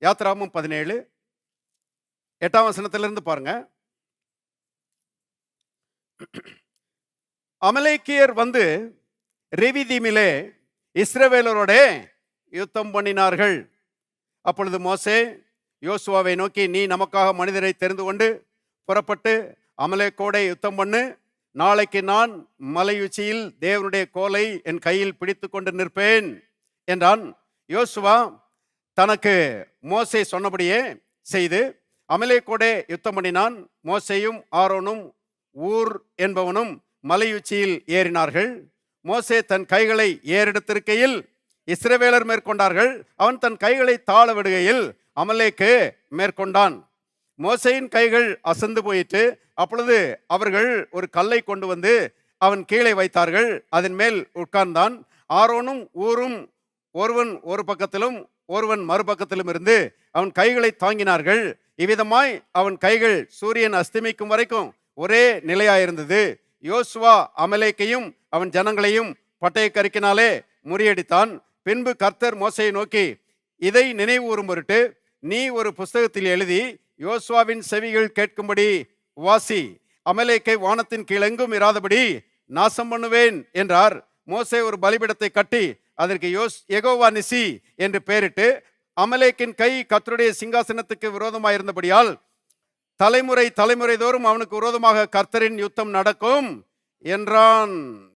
யாத்ராகமம் 17 8ஆம் வசனத்திலிருந்து பாருங்க. அமலேக்கியர் வந்து ரெவிதீமிலே இஸ்ரவேலரோட யுத்தம் பண்ணினார்கள். அப்பொழுது மோசே யோசுவாவை நோக்கி, நீ நமக்காக மனிதரை தெரிந்து கொண்டு புறப்பட்டு அமலேக்கோட யுத்தம் பண்ணு. நாளைக்கு நான் மலையுச்சியில் தேவனுடைய கோலை என் கையில் பிடித்து கொண்டு நிற்பேன் என்றான். யோசுவா தனக்கு மோசே சொன்னபடியே செய்து அமலேக்கோட யுத்தம் பண்ணினான். மோசேயும் ஆரோனும் ஊர் என்பவனும் மலையுச்சியில் ஏறினார்கள். மோசே தன் கைகளை ஏறெடுத்திருக்கையில் இஸ்ரவேலர் மேற்கொண்டார்கள். அவன் தன் கைகளை தாழ விடுகையில் அமலேக்கு மேற்கொண்டான். மோசேயின் கைகள் அசந்து போயிற்று. அப்பொழுது அவர்கள் ஒரு கல்லை கொண்டு வந்து அவன் கீழே வைத்தார்கள். அதன் மேல் உட்கார்ந்தான். ஆரோனும் ஊரும் ஒருவன் ஒரு பக்கத்திலும் ஒருவன் மறுபக்கத்திலும் இருந்து அவன் கைகளை தாங்கினார்கள். இவ்விதமாய் அவன் கைகள் சூரியன் அஸ்தமிக்கும் வரைக்கும் ஒரே நிலையாயிருந்தது. யோசுவா அமலேக்கையும் அவன் ஜனங்களையும் பட்டய கருக்கினாலே முறியடித்தான். பின்பு கர்த்தர் மோசையை நோக்கி, இதை நினைவுறும் பொருட்டு நீ ஒரு புஸ்தகத்தில் எழுதி யோசுவாவின் செவிகள் கேட்கும்படி வாசி. அமலேக்கை வானத்தின் கீழெங்கும் இராதபடி நாசம் பண்ணுவேன் என்றார். மோசே ஒரு பலிபீடத்தை கட்டி அதற்கு யெகோவா நிசி என்று பெயரிட்டு, அமலேக்கின் கை கர்த்தருடைய சிங்காசனத்துக்கு விரோதமாயிருந்தபடியால் தலைமுறை தலைமுறை தோறும் அவனுக்கு விரோதமாக கர்த்தரின் யுத்தம் நடக்கும் என்றான்.